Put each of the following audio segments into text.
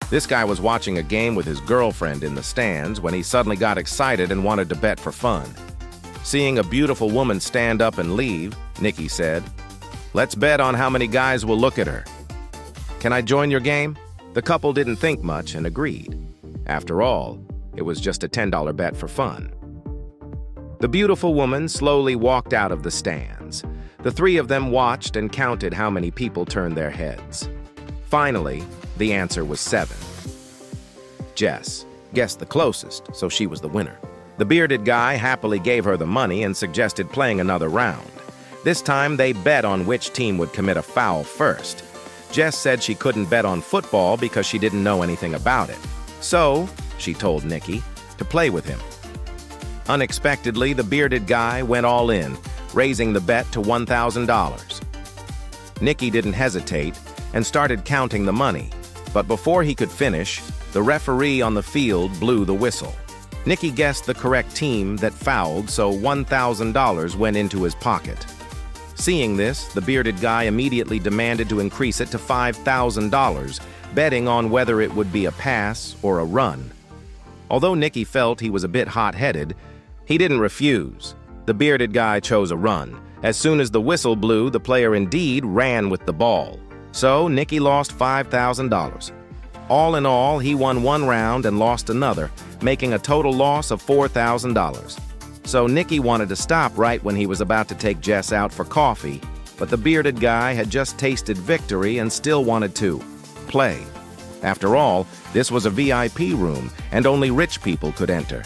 This guy was watching a game with his girlfriend in the stands when he suddenly got excited and wanted to bet for fun. Seeing a beautiful woman stand up and leave, Nikki said, "Let's bet on how many guys will look at her. Can I join your game?" The couple didn't think much and agreed. After all, it was just a $10 bet for fun. The beautiful woman slowly walked out of the stands. The three of them watched and counted how many people turned their heads. Finally, the answer was 7. Jess guessed the closest, so she was the winner. The bearded guy happily gave her the money and suggested playing another round. This time, they bet on which team would commit a foul first. Jess said she couldn't bet on football because she didn't know anything about it. So, she told Nikki to play with him. Unexpectedly, the bearded guy went all in, raising the bet to $1,000. Nikki didn't hesitate and started counting the money, but before he could finish, the referee on the field blew the whistle. Nikki guessed the correct team that fouled, so $1,000 went into his pocket. Seeing this, the bearded guy immediately demanded to increase it to $5,000, betting on whether it would be a pass or a run. Although Nikki felt he was a bit hot-headed, he didn't refuse. The bearded guy chose a run. As soon as the whistle blew, the player indeed ran with the ball. So Nikki lost $5,000. All in all, he won one round and lost another, making a total loss of $4,000. So Nikki wanted to stop right when he was about to take Jess out for coffee, but the bearded guy had just tasted victory and still wanted to play. After all, this was a VIP room, and only rich people could enter.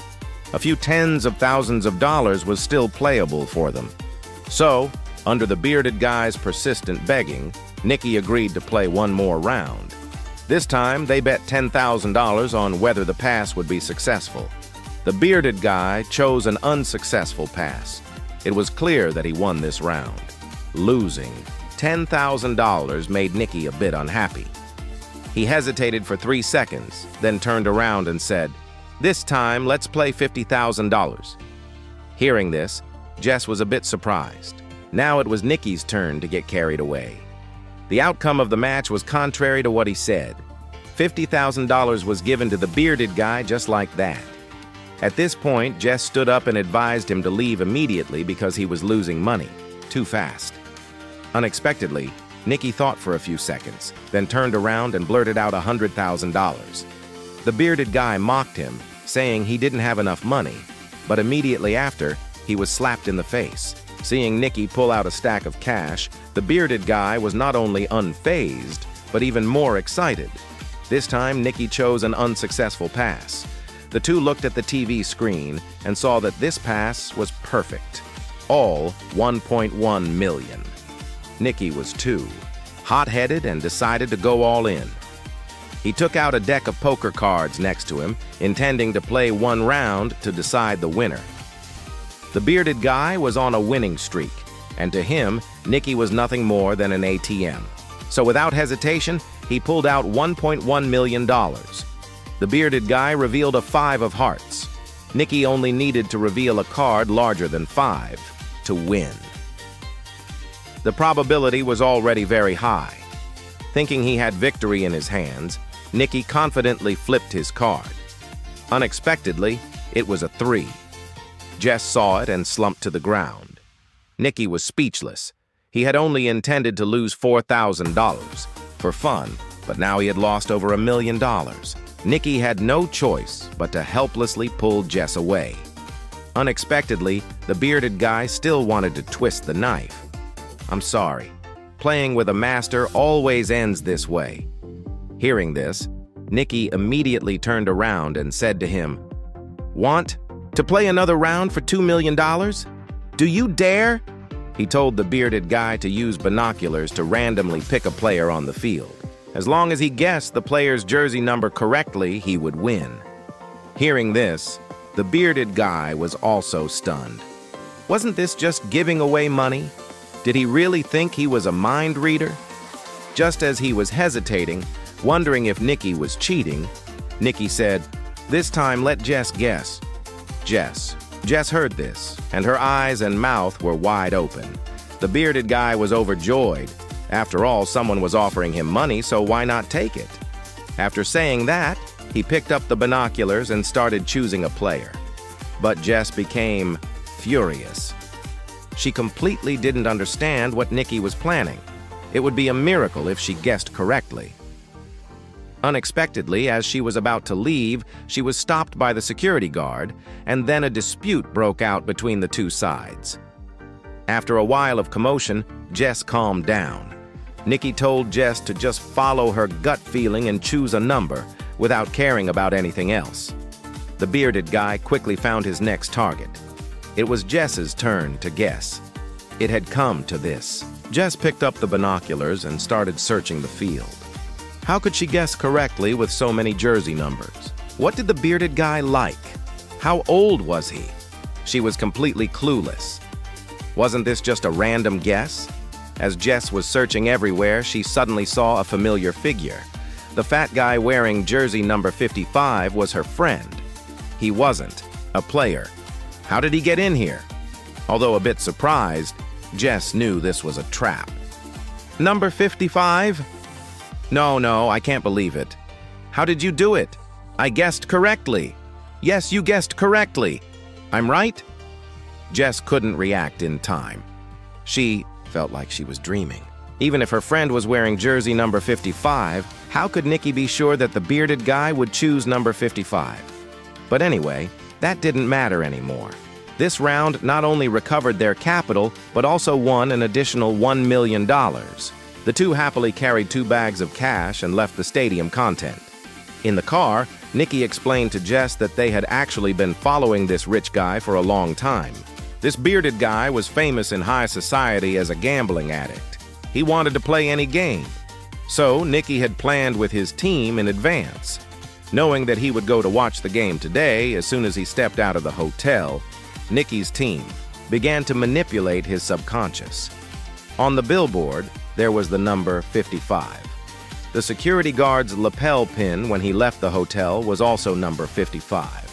A few tens of thousands of dollars was still playable for them. So, under the bearded guy's persistent begging, Nikki agreed to play one more round. This time, they bet $10,000 on whether the pass would be successful. The bearded guy chose an unsuccessful pass. It was clear that he won this round. Losing $10,000 made Nikki a bit unhappy. He hesitated for 3 seconds, then turned around and said, "This time, let's play $50,000. Hearing this, Jess was a bit surprised. Now it was Nikki's turn to get carried away. The outcome of the match was contrary to what he said. $50,000 was given to the bearded guy just like that. At this point, Jess stood up and advised him to leave immediately because he was losing money too fast. Unexpectedly, Nikki thought for a few seconds, then turned around and blurted out $100,000. The bearded guy mocked him, saying he didn't have enough money, but immediately after, he was slapped in the face. Seeing Nikki pull out a stack of cash, the bearded guy was not only unfazed, but even more excited. This time, Nikki chose an unsuccessful pass. The two looked at the TV screen and saw that this pass was perfect. All $1.1 million. Nikki was too hot-headed and decided to go all in. He took out a deck of poker cards next to him, intending to play one round to decide the winner. The bearded guy was on a winning streak, and to him, Nikki was nothing more than an ATM. So without hesitation, he pulled out $1.1 million. The bearded guy revealed a 5 of hearts. Nikki only needed to reveal a card larger than 5 to win. The probability was already very high. Thinking he had victory in his hands, Nikki confidently flipped his card. Unexpectedly, it was a 3. Jess saw it and slumped to the ground. Nikki was speechless. He had only intended to lose $4,000 for fun, but now he had lost over $1 million. Nikki had no choice but to helplessly pull Jess away. Unexpectedly, the bearded guy still wanted to twist the knife. "I'm sorry. Playing with a master always ends this way." Hearing this, Nikki immediately turned around and said to him, "Want to play another round for $2 million? Do you dare?" He told the bearded guy to use binoculars to randomly pick a player on the field. As long as he guessed the player's jersey number correctly, he would win. Hearing this, the bearded guy was also stunned. Wasn't this just giving away money? Did he really think he was a mind reader? Just as he was hesitating, wondering if Nikki was cheating, Nikki said, "This time let Jess guess." Jess heard this, and her eyes and mouth were wide open. The bearded guy was overjoyed. After all, someone was offering him money, so why not take it? After saying that, he picked up the binoculars and started choosing a player. But Jess became furious. She completely didn't understand what Nikki was planning. It would be a miracle if she guessed correctly. Unexpectedly, as she was about to leave, she was stopped by the security guard, and then a dispute broke out between the two sides. After a while of commotion, Jess calmed down. Nikki told Jess to just follow her gut feeling and choose a number, without caring about anything else. The bearded guy quickly found his next target. It was Jess's turn to guess. It had come to this. Jess picked up the binoculars and started searching the field. How could she guess correctly with so many jersey numbers? What did the bearded guy like? How old was he? She was completely clueless. Wasn't this just a random guess? As Jess was searching everywhere, she suddenly saw a familiar figure. The fat guy wearing jersey number 55 was her friend. He wasn't a player. How did he get in here? Although a bit surprised, Jess knew this was a trap. Number 55? No, I can't believe it. How did you do it? I guessed correctly. Yes, you guessed correctly. I'm right? Jess couldn't react in time. She felt like she was dreaming. Even if her friend was wearing jersey number 55, how could Nikki be sure that the bearded guy would choose number 55? But anyway, that didn't matter anymore. This round not only recovered their capital, but also won an additional $1 million. The two happily carried 2 bags of cash and left the stadium content. In the car, Nikki explained to Jess that they had actually been following this rich guy for a long time. This bearded guy was famous in high society as a gambling addict. He wanted to play any game. So Nikki had planned with his team in advance. Knowing that he would go to watch the game today, as soon as he stepped out of the hotel, Nikki's team began to manipulate his subconscious. On the billboard, there was the number 55. The security guard's lapel pin when he left the hotel was also number 55.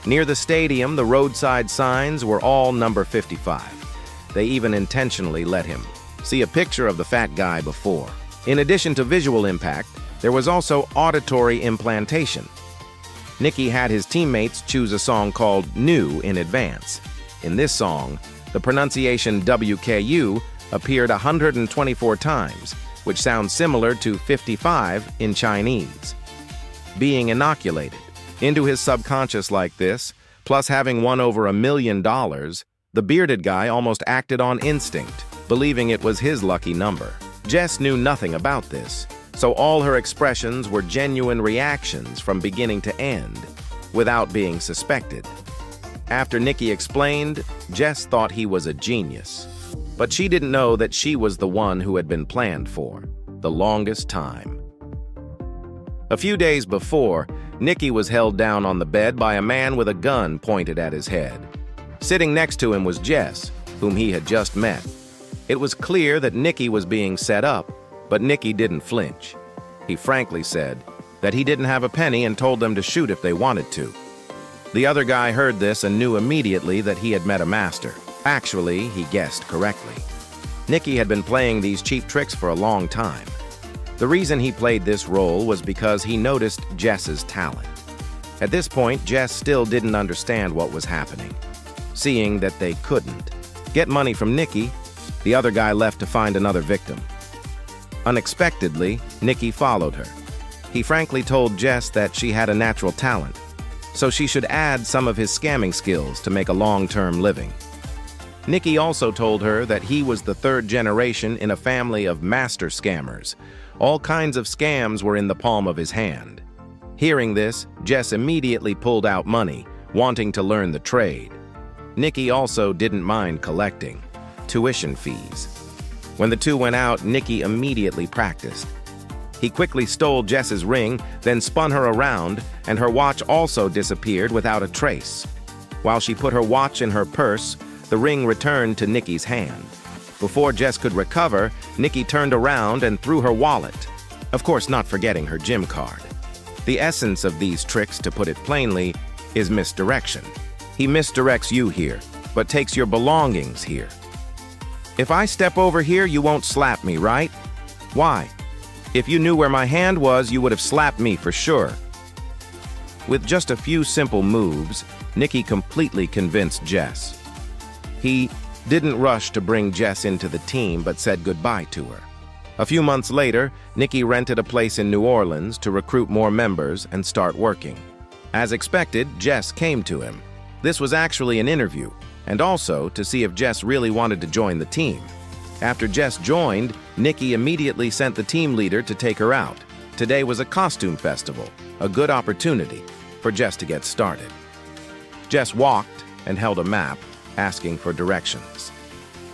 Near the stadium, the roadside signs were all number 55. They even intentionally let him see a picture of the fat guy before. In addition to visual impact, there was also auditory implantation. Nikki had his teammates choose a song called New in advance. In this song, the pronunciation WKU appeared 124 times, which sounds similar to 55 in Chinese. Being inoculated into his subconscious like this, plus having won over $1 million, the bearded guy almost acted on instinct, believing it was his lucky number. Jess knew nothing about this, so all her expressions were genuine reactions from beginning to end, without being suspected. After Nikki explained, Jess thought he was a genius. But she didn't know that she was the one who had been planned for the longest time. A few days before, Nikki was held down on the bed by a man with a gun pointed at his head. Sitting next to him was Jess, whom he had just met. It was clear that Nikki was being set up, but Nikki didn't flinch. He frankly said that he didn't have a penny and told them to shoot if they wanted to. The other guy heard this and knew immediately that he had met a master. Actually, he guessed correctly. Nikki had been playing these cheap tricks for a long time. The reason he played this role was because he noticed Jess's talent. At this point, Jess still didn't understand what was happening. Seeing that they couldn't get money from Nikki, the other guy left to find another victim. Unexpectedly, Nikki followed her. He frankly told Jess that she had a natural talent, so she should add some of his scamming skills to make a long-term living. Nikki also told her that he was the 3rd generation in a family of master scammers. All kinds of scams were in the palm of his hand. Hearing this, Jess immediately pulled out money, wanting to learn the trade. Nikki also didn't mind collecting tuition fees. When the two went out, Nikki immediately practiced. He quickly stole Jess's ring, then spun her around, and her watch also disappeared without a trace. While she put her watch in her purse, the ring returned to Nikki's hand. Before Jess could recover, Nikki turned around and threw her wallet, of course not forgetting her gym card. The essence of these tricks, to put it plainly, is misdirection. He misdirects you here, but takes your belongings here. If I step over here, you won't slap me, right? Why? If you knew where my hand was, you would have slapped me for sure." With just a few simple moves, Nicky completely convinced Jess. He didn't rush to bring Jess into the team, but said goodbye to her. A few months later, Nicky rented a place in New Orleans to recruit more members and start working. As expected, Jess came to him. This was actually an interview, and also to see if Jess really wanted to join the team. After Jess joined, Nicky immediately sent the team leader to take her out. Today was a costume festival, a good opportunity for Jess to get started. Jess walked and held a map, asking for directions.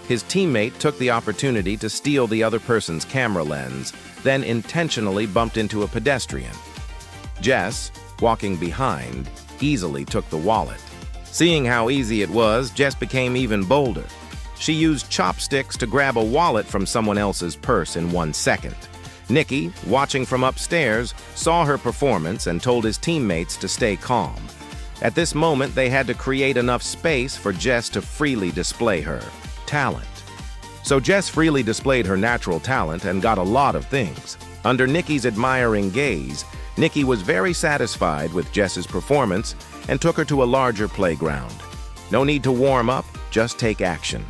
His teammate took the opportunity to steal the other person's camera lens, then intentionally bumped into a pedestrian. Jess, walking behind, easily took the wallet. Seeing how easy it was, Jess became even bolder. She used chopsticks to grab a wallet from someone else's purse in 1 second. Nicky, watching from upstairs, saw her performance and told his teammates to stay calm. At this moment, they had to create enough space for Jess to freely display her talent. So Jess freely displayed her natural talent and got a lot of things. Under Nicky's admiring gaze, Nicky was very satisfied with Jess's performance and took her to a larger playground. No need to warm up, just take action.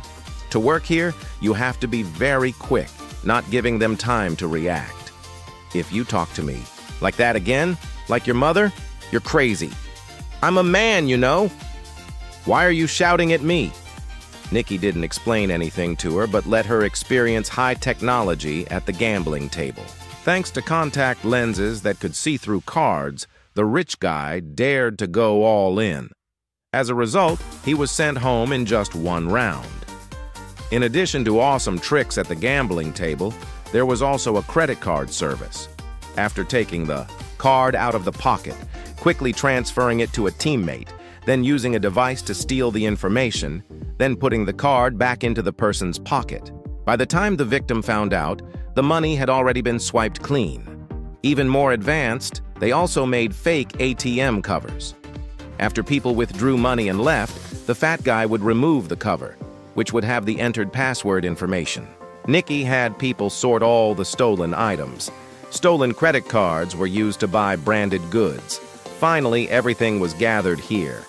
To work here, you have to be very quick, not giving them time to react. If you talk to me like that again, like your mother, you're crazy. I'm a man, you know. Why are you shouting at me? Nicky didn't explain anything to her, but let her experience high technology at the gambling table. Thanks to contact lenses that could see through cards, the rich guy dared to go all in. As a result, he was sent home in just 1 round. In addition to awesome tricks at the gambling table, there was also a credit card service. After taking the card out of the pocket, quickly transferring it to a teammate, then using a device to steal the information, then putting the card back into the person's pocket. By the time the victim found out, the money had already been swiped clean. Even more advanced, they also made fake ATM covers. After people withdrew money and left, the fat guy would remove the cover, which would have the entered password information. Nicky had people sort all the stolen items. Stolen credit cards were used to buy branded goods. Finally, everything was gathered here.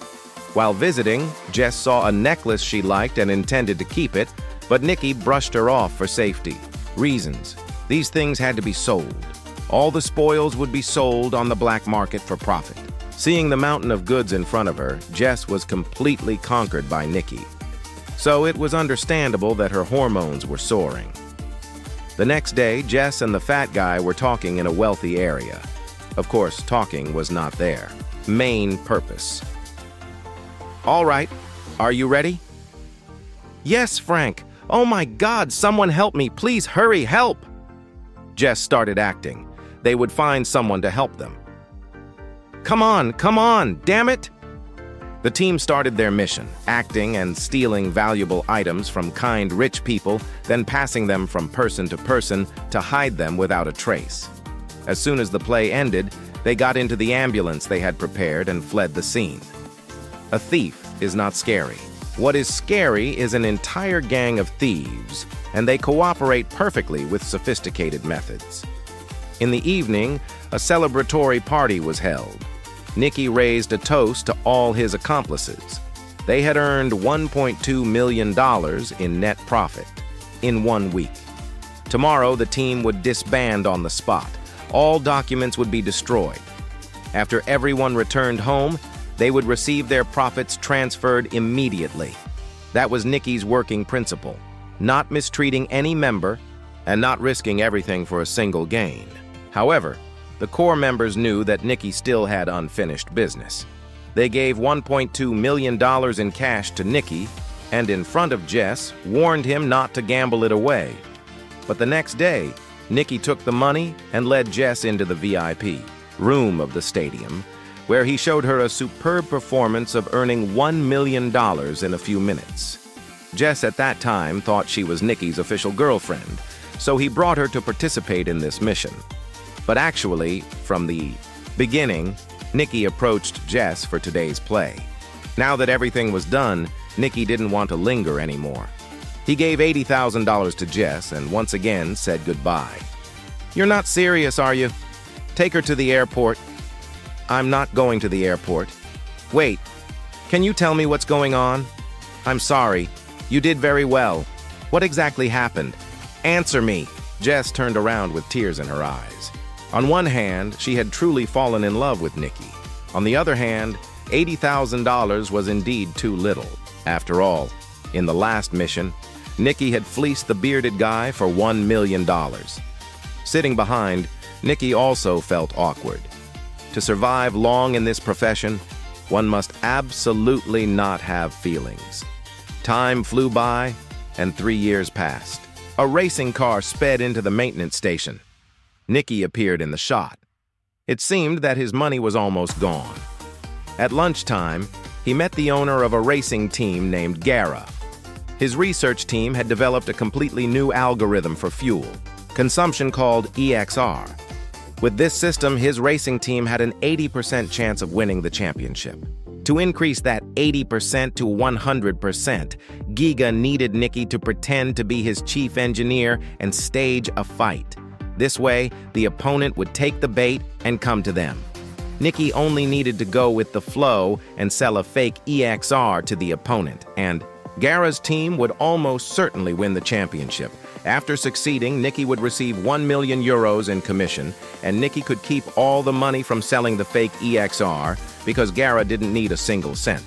While visiting, Jess saw a necklace she liked and intended to keep it, but Nicky brushed her off for safety. Reasons: these things had to be sold. All the spoils would be sold on the black market for profit. Seeing the mountain of goods in front of her, Jess was completely conquered by Nicky. So it was understandable that her hormones were soaring. The next day, Jess and the fat guy were talking in a wealthy area. Of course, talking was not their main purpose. "All right, are you ready?" "Yes, Frank. Oh my God, someone help me. Please hurry, help!" Jess started acting. They would find someone to help them. Come on, damn it!" The team started their mission, acting and stealing valuable items from kind rich people, then passing them from person to person to hide them without a trace. As soon as the play ended, they got into the ambulance they had prepared and fled the scene. A thief is not scary. What is scary is an entire gang of thieves, and they cooperate perfectly with sophisticated methods. In the evening, a celebratory party was held. Nicky raised a toast to all his accomplices. They had earned $1.2 million in net profit in 1 week. Tomorrow, the team would disband on the spot. All documents would be destroyed. After everyone returned home, they would receive their profits transferred immediately. That was Nicky's working principle: not mistreating any member and not risking everything for a single gain. However, the core members knew that Nicky still had unfinished business. They gave $1.2 million in cash to Nicky and, in front of Jess, warned him not to gamble it away. But the next day, Nicky took the money and led Jess into the VIP room of the stadium, where he showed her a superb performance of earning $1 million in a few minutes. Jess at that time thought she was Nicky's official girlfriend, so he brought her to participate in this mission. But actually, from the beginning, Nicky approached Jess for today's play. Now that everything was done, Nicky didn't want to linger anymore. He gave $80,000 to Jess and once again said goodbye. You're not serious, are you? Take her to the airport. I'm not going to the airport. Wait, can you tell me what's going on? I'm sorry. You did very well. What exactly happened? Answer me. Jess turned around with tears in her eyes. On one hand, she had truly fallen in love with Nikki. On the other hand, $80,000 was indeed too little. After all, in the last mission, Nikki had fleeced the bearded guy for $1 million. Sitting behind, Nikki also felt awkward. To survive long in this profession, one must absolutely not have feelings. Time flew by, and 3 years passed. A racing car sped into the maintenance station. Nikki appeared in the shot. It seemed that his money was almost gone. At lunchtime, he met the owner of a racing team named Gara. His research team had developed a completely new algorithm for fuel, consumption called EXR. With this system, his racing team had an 80% chance of winning the championship. To increase that 80% to 100%, Giga needed Nikki to pretend to be his chief engineer and stage a fight. This way, the opponent would take the bait and come to them. Nikki only needed to go with the flow and sell a fake EXR to the opponent, and Gara's team would almost certainly win the championship. After succeeding, Nikki would receive 1 million euros in commission, and Nikki could keep all the money from selling the fake EXR because Gara didn't need a single cent.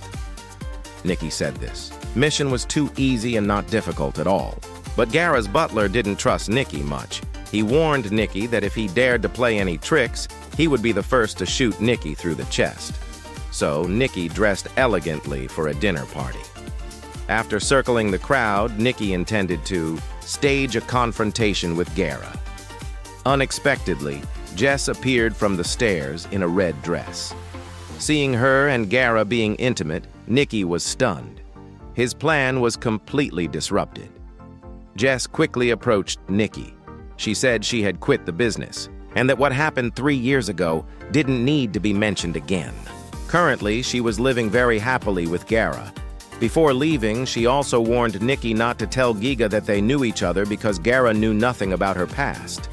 Nikki said this mission was too easy and not difficult at all. But Gara's butler didn't trust Nikki much. He warned Nikki that if he dared to play any tricks, he would be the first to shoot Nikki through the chest. So Nikki dressed elegantly for a dinner party. After circling the crowd, Nikki intended to stage a confrontation with Gara. Unexpectedly, Jess appeared from the stairs in a red dress. Seeing her and Gara being intimate, Nikki was stunned. His plan was completely disrupted. Jess quickly approached Nikki. She said she had quit the business, and that what happened 3 years ago didn't need to be mentioned again. Currently, she was living very happily with Gara. Before leaving, she also warned Nikki not to tell Giga that they knew each other because Gara knew nothing about her past.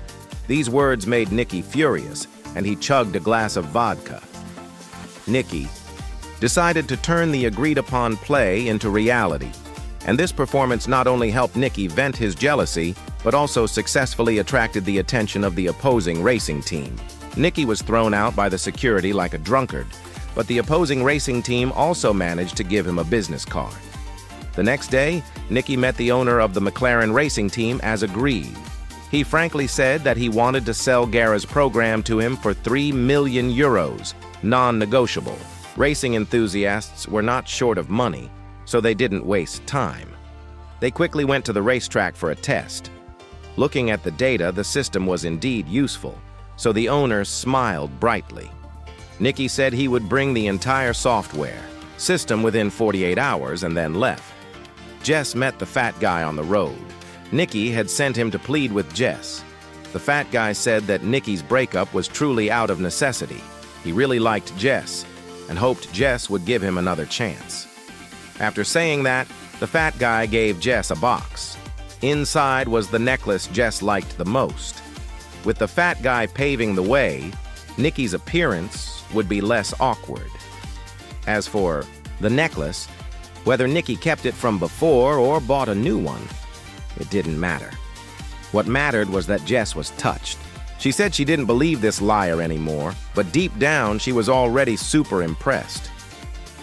These words made Nikki furious, and he chugged a glass of vodka. Nikki decided to turn the agreed-upon play into reality, and this performance not only helped Nikki vent his jealousy, but also successfully attracted the attention of the opposing racing team. Nikki was thrown out by the security like a drunkard, but the opposing racing team also managed to give him a business card. The next day, Nikki met the owner of the McLaren racing team as agreed. He frankly said that he wanted to sell Gara's program to him for 3 million euros, non-negotiable. Racing enthusiasts were not short of money, so they didn't waste time. They quickly went to the racetrack for a test. Looking at the data, the system was indeed useful, so the owner smiled brightly. Nikki said he would bring the entire software system within 48 hours and then left. Jess met the fat guy on the road. Nikki had sent him to plead with Jess. The fat guy said that Nikki's breakup was truly out of necessity. He really liked Jess and hoped Jess would give him another chance. After saying that, the fat guy gave Jess a box. Inside was the necklace Jess liked the most. With the fat guy paving the way, Nikki's appearance would be less awkward. As for the necklace, whether Nikki kept it from before or bought a new one, it didn't matter. What mattered was that Jess was touched. She said she didn't believe this liar anymore, but deep down she was already super impressed.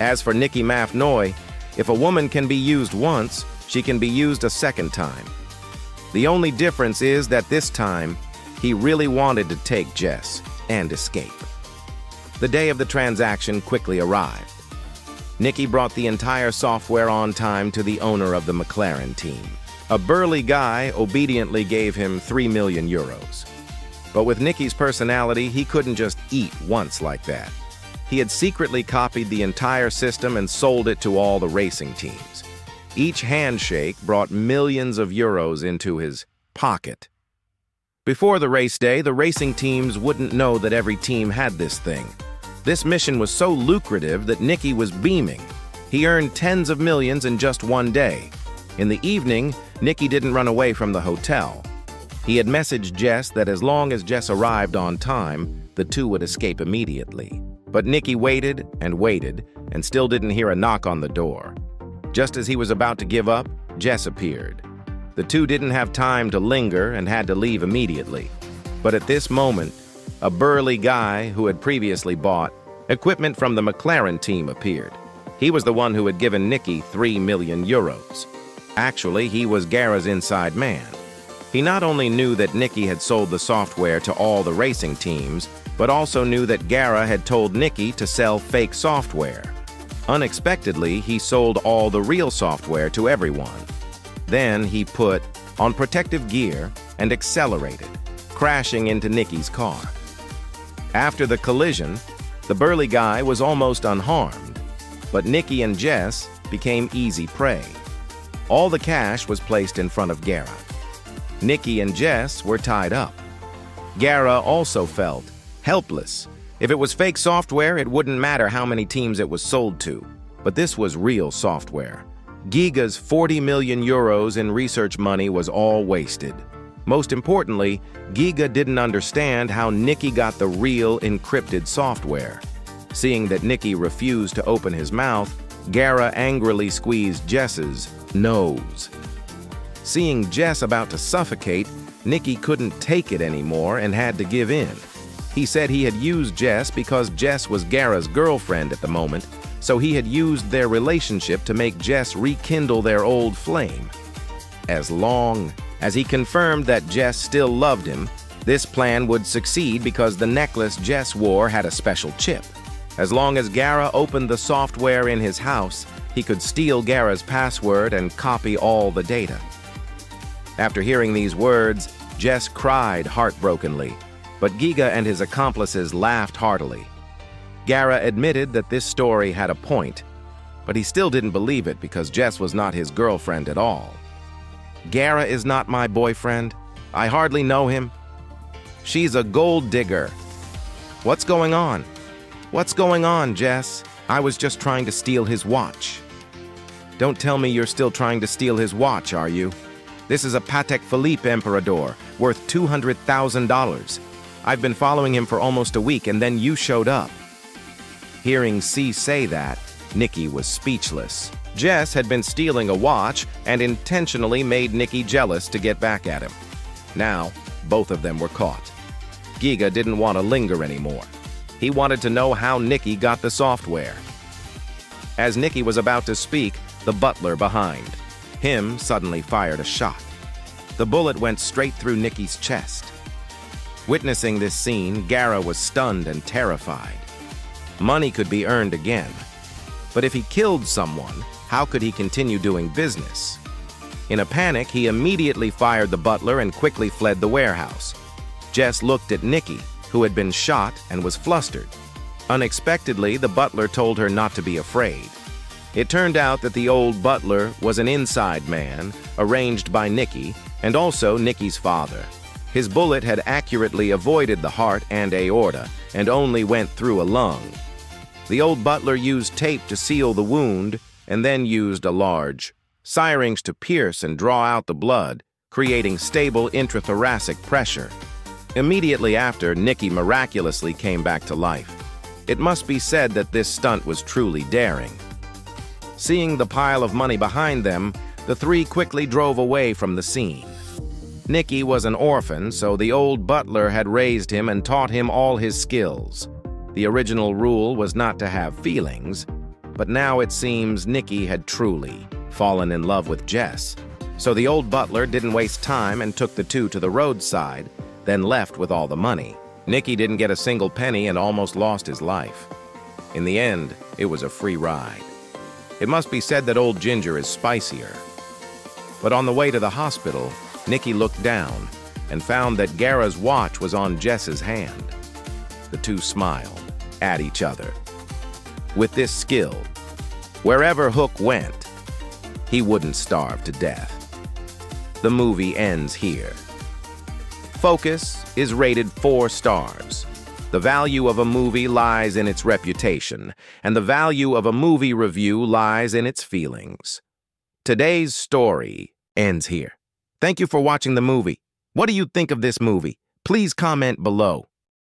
As for Nikki Mafnoy, if a woman can be used once, she can be used a second time. The only difference is that this time, he really wanted to take Jess and escape. The day of the transaction quickly arrived. Nikki brought the entire software on time to the owner of the McLaren team. A burly guy obediently gave him 3 million euros. But with Nikki's personality, he couldn't just eat once like that. He had secretly copied the entire system and sold it to all the racing teams. Each handshake brought millions of euros into his pocket. Before the race day, the racing teams wouldn't know that every team had this thing. This mission was so lucrative that Nikki was beaming. He earned tens of millions in just one day. In the evening, Nikki didn't run away from the hotel. He had messaged Jess that as long as Jess arrived on time, the two would escape immediately. But Nicky waited and still didn't hear a knock on the door. Just as he was about to give up, Jess appeared. The two didn't have time to linger and had to leave immediately. But at this moment, a burly guy who had previously bought equipment from the McLaren team appeared. He was the one who had given Nicky 3 million euros. Actually, he was Guerra's inside man. He not only knew that Nicky had sold the software to all the racing teams, but also knew that Guerra had told Nicky to sell fake software. Unexpectedly, he sold all the real software to everyone. Then he put on protective gear and accelerated, crashing into Nicky's car. After the collision, the burly guy was almost unharmed, but Nicky and Jess became easy prey. All the cash was placed in front of Guerra. Nicky and Jess were tied up. Guerra also felt helpless. If it was fake software, it wouldn't matter how many teams it was sold to. But this was real software. Giga's 40 million euros in research money was all wasted. Most importantly, Giga didn't understand how Nicky got the real encrypted software. Seeing that Nicky refused to open his mouth, Guerra angrily squeezed Jess's nose. Seeing Jess about to suffocate, Nicky couldn't take it anymore and had to give in. He said he had used Jess because Jess was Guerra's girlfriend at the moment, so he had used their relationship to make Jess rekindle their old flame. As long as he confirmed that Jess still loved him, this plan would succeed because the necklace Jess wore had a special chip. As long as Guerra opened the software in his house, he could steal Guerra's password and copy all the data. After hearing these words, Jess cried heartbrokenly, but Giga and his accomplices laughed heartily. Guerra admitted that this story had a point, but he still didn't believe it because Jess was not his girlfriend at all. Guerra is not my boyfriend. I hardly know him. She's a gold digger. What's going on? What's going on, Jess? I was just trying to steal his watch. Don't tell me you're still trying to steal his watch, are you? This is a Patek Philippe Emperador, worth $200,000. I've been following him for almost a week, and then you showed up. Hearing C say that, Nicky was speechless. Jess had been stealing a watch and intentionally made Nicky jealous to get back at him. Now, both of them were caught. Giga didn't want to linger anymore. He wanted to know how Nicky got the software. As Nicky was about to speak, the butler behind him suddenly fired a shot. The bullet went straight through Nicky's chest. Witnessing this scene, Guerra was stunned and terrified. Money could be earned again. But if he killed someone, how could he continue doing business? In a panic, he immediately fired the butler and quickly fled the warehouse. Jess looked at Nicky, who had been shot and was flustered. Unexpectedly, the butler told her not to be afraid. It turned out that the old butler was an inside man, arranged by Nicky, and also Nicky's father. His bullet had accurately avoided the heart and aorta, and only went through a lung. The old butler used tape to seal the wound, and then used a large syringe to pierce and draw out the blood, creating stable intrathoracic pressure. Immediately after, Nicky miraculously came back to life. It must be said that this stunt was truly daring. Seeing the pile of money behind them, the three quickly drove away from the scene. Nicky was an orphan, so the old butler had raised him and taught him all his skills. The original rule was not to have feelings, but now it seems Nicky had truly fallen in love with Jess. So the old butler didn't waste time and took the two to the roadside, then left with all the money. Nicky didn't get a single penny and almost lost his life. In the end, it was a free ride. It must be said that old Ginger is spicier. But on the way to the hospital, Nicky looked down and found that Guerra's watch was on Jess's hand. The two smiled at each other. With this skill, wherever Hook went, he wouldn't starve to death. The movie ends here. Focus is rated 4 stars. The value of a movie lies in its reputation, and the value of a movie review lies in its feelings. Today's story ends here. Thank you for watching the movie. What do you think of this movie? Please comment below.